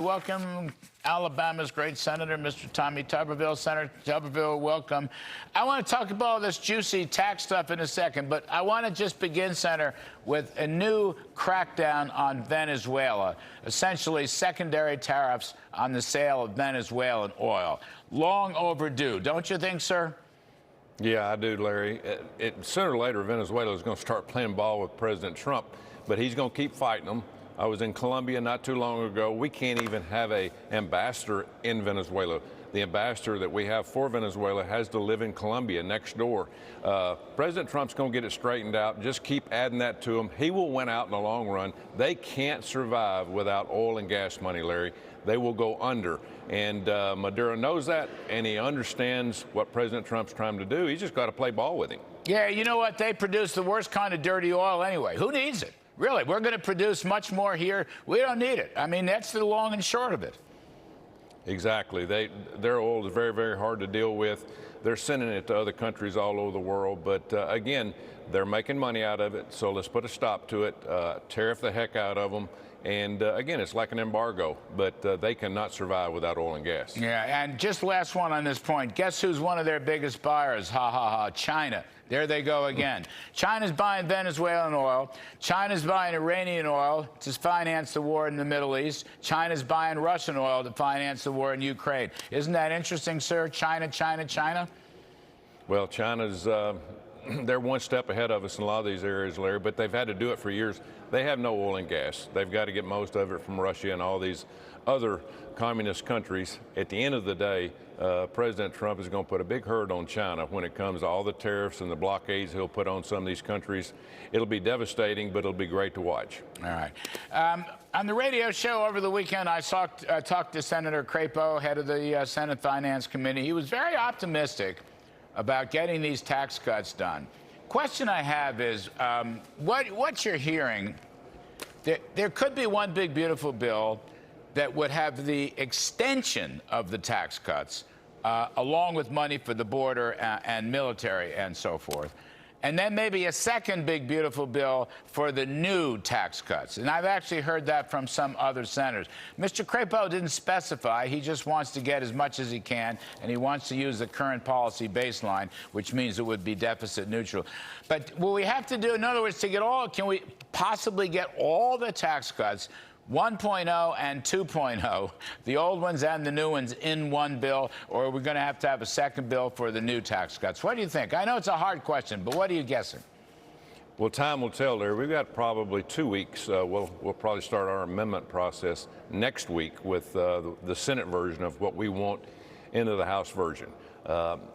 Welcome, Alabama's great senator, Mr. Tommy Tuberville. Senator Tuberville, welcome. I want to talk about all this juicy tax stuff in a second, but I want to just begin, Senator, with a new crackdown on Venezuela, essentially secondary tariffs on the sale of Venezuelan oil. Long overdue, don't you think, sir? Yeah, I do, Larry. Sooner or later, Venezuela is going to start playing ball with President Trump, but he's going to keep fighting them. I was in Colombia not too long ago. We can't even have an ambassador in Venezuela. The ambassador that we have for Venezuela has to live in Colombia next door. President Trump's going to get it straightened out. Just keep adding that to him. He will win out in the long run. They can't survive without oil and gas money, Larry. They will go under. And Maduro knows that, and he understands what President Trump's trying to do. He's just got to play ball with him. Yeah, you know what? They produce the worst kind of dirty oil anyway. Who needs it? Really, we're going to produce much more here. We don't need it. I mean, that's the long and short of it. Exactly. Their oil is very, very hard to deal with. They're sending it to other countries all over the world. But again, they're making money out of it. So let's put a stop to it, tariff the heck out of them. And again, it's like an embargo, but they cannot survive without oil and gas. Yeah, and just last one on this point. Guess who's one of their biggest buyers? Ha, ha, ha, China. There they go again. China's buying Venezuelan oil. China's buying Iranian oil to finance the war in the Middle East. China's buying Russian oil to finance the war in Ukraine. Isn't that interesting, sir? China, China, China? Well, China's, they're one step ahead of us in a lot of these areas, Larry, but they've had to do it for years. They have no oil and gas. They've got to get most of it from Russia and all these other communist countries. At the end of the day, President Trump is going to put a big hurt on China when it comes to all the tariffs and the blockades he'll put on some of these countries. It'll be devastating, but it'll be great to watch. All right. On the radio show over the weekend, I talked to Senator Crapo, head of the Senate Finance Committee. He was very optimistic about getting these tax cuts done. Question I have is, what you're hearing, there could be one big, beautiful bill that would have the extension of the tax cuts, along with money for the border and military and so forth. And then maybe a second big, beautiful bill for the new tax cuts. And I've actually heard that from some other senators. Mr. Crapo didn't specify. He just wants to get as much as he can, and he wants to use the current policy baseline, which means it would be deficit neutral. But what we have to do, in other words, to get all, can we possibly get all the tax cuts, 1.0 and 2.0, the old ones and the new ones, in one bill, or are we going to have a second bill for the new tax cuts? What do you think? I know it's a hard question, but what are you guessing? Well, time will tell, Larry. We've got probably 2 weeks. We'll probably start our amendment process next week with the Senate version of what we want into the House version.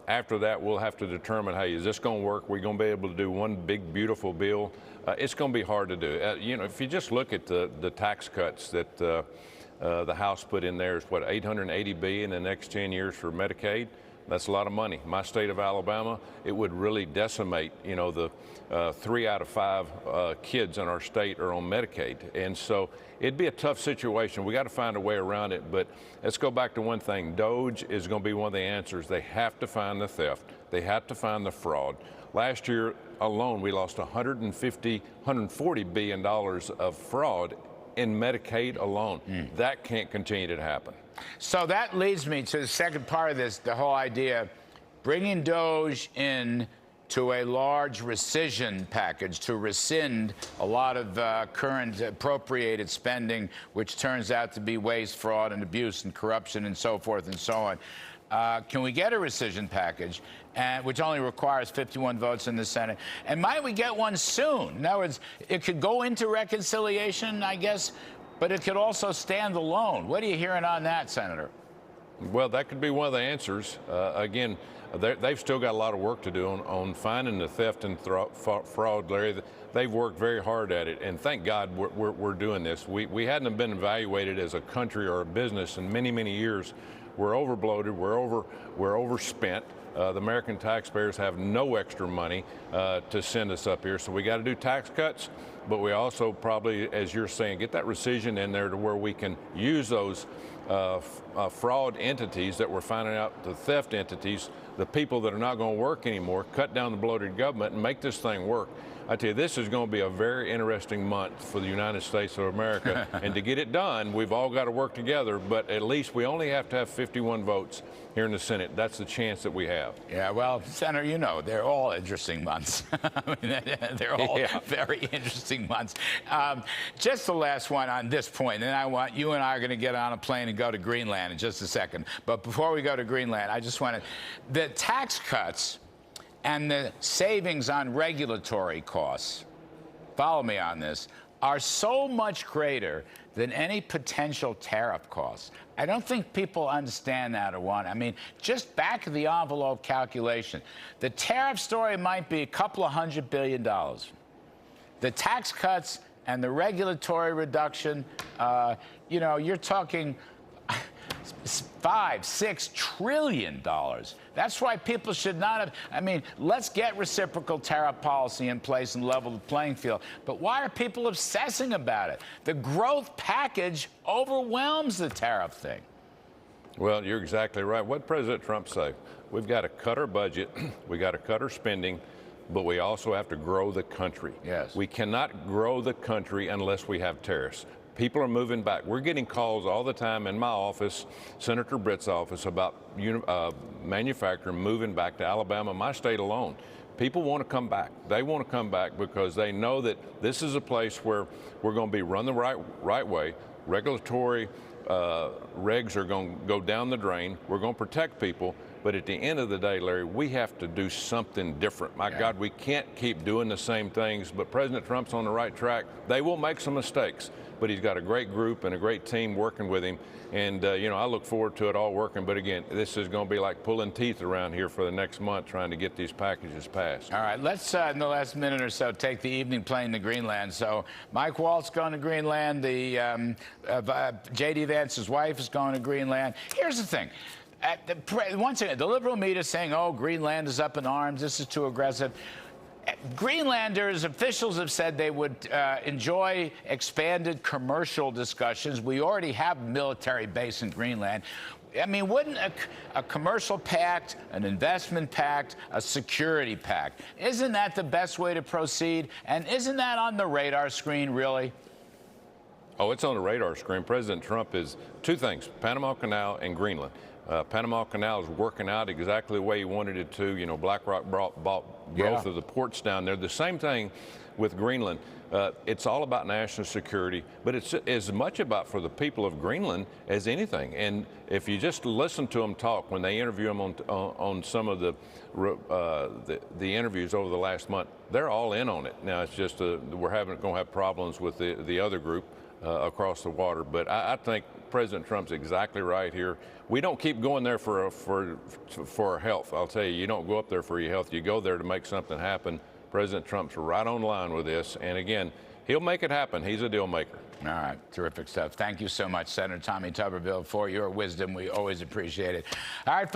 After that, we'll have to determine, hey, is this going to work? We're going to be able to do one big, beautiful bill. It's going to be hard to do. You know, if you just look at the tax cuts that the House put in there, is what, $880 billion in the next 10 years for Medicaid. That's a lot of money. My state of Alabama, it would really decimate, you know, the 3 out of 5 kids in our state are on Medicaid. And so it'd be a tough situation. We got to find a way around it. But let's go back to one thing. DOGE is going to be one of the answers. They have to find the theft. They have to find the fraud. Last year alone, we lost $140 billion of fraud in Medicaid alone. That can't continue to happen. So that leads me to the second part of this, the whole idea, bringing DOGE in to a large rescission package to rescind a lot of current appropriated spending, which turns out to be waste, fraud, and abuse and corruption and so forth and so on. Can we get a rescission package, which only requires 51 votes in the Senate? And might we get one soon? In other words, it could go into reconciliation, I guess, but it could also stand alone. What are you hearing on that, Senator? Well, that could be one of the answers. Again, they've still got a lot of work to do on finding the theft and fraud, Larry. They've worked very hard at it, and thank God we're doing this. We hadn't been evaluated as a country or a business in many, many years. We're overbloated. We're overspent. The American taxpayers have no extra money to send us up here, so we got to do tax cuts. But we also probably, as you're saying, get that rescission in there to where we can use those fraud entities that we're finding out, the theft entities, the people that are not going to work anymore, cut down the bloated government and make this thing work. I tell you, this is going to be a very interesting month for the United States of America. And to get it done, we've all got to work together, but at least we only have to have 51 votes here in the Senate. That's the chance that we have. Yeah, well, Senator, you know, they're all interesting months. I mean, they're all very interesting months. Just the last one on this point, and I want you and I are going to get on a plane and go to Greenland in just a second. But before we go to Greenland, I just wanted the tax cuts and the savings on regulatory costs, follow me on this, are so much greater than any potential tariff costs. I don't think people understand that or want. I mean, just back of the envelope calculation, the tariff story might be a couple of $100 billion. The tax cuts and the regulatory reduction, you know, you're talking $5-6 trillion. That's why people should not have. I mean, let's get reciprocal tariff policy in place and level the playing field. But why are people obsessing about it? The growth package overwhelms the tariff thing. Well, you're exactly right. What did President Trump say? We've got to cut our budget, we got to cut our spending, but we also have to grow the country. Yes. We cannot grow the country unless we have tariffs. People are moving back. We're getting calls all the time in my office, Senator Britt's office, about manufacturing moving back to Alabama, my state alone. People want to come back. They want to come back because they know that this is a place where we're going to be run the right way. Regulatory regs are going to go down the drain. We're going to protect people. But at the end of the day, Larry, we have to do something different. My God, we can't keep doing the same things. But President Trump's on the right track. They will make some mistakes, but he's got a great group and a great team working with him. And, you know, I look forward to it all working. But again, this is going to be like pulling teeth around here for the next month trying to get these packages passed. All right, let's, in the last minute or so, take the evening plane to Greenland. So Mike Waltz going to Greenland. The J.D. Vance's wife is going to Greenland. Here's the thing. Once again, the liberal media is saying, oh, Greenland is up in arms, this is too aggressive. Greenlanders, officials have said they would enjoy expanded commercial discussions. We already have a military base in Greenland. I mean, wouldn't a commercial pact, an investment pact, a security pact, isn't that the best way to proceed? And isn't that on the radar screen, really? Oh, it's on the radar screen. President Trump is two things, Panama Canal and Greenland. Panama Canal is working out exactly the way he wanted it to. You know, BlackRock bought both of the ports down there. The same thing with Greenland. It's all about national security, but it's as much about for the people of Greenland as anything. And if you just listen to them talk when they interview them on some of the interviews over the last month, they're all in on it. Now it's just we're going to have problems with the other group across the water. But I think President Trump's exactly right here. We don't keep going there for our health. I'll tell you, you don't go up there for your health. You go there to make something happen. President Trump's right on line with this. And again, he'll make it happen. He's a deal maker. All right. Terrific stuff. Thank you so much, Senator Tommy Tuberville, for your wisdom. We always appreciate it. All right, folks.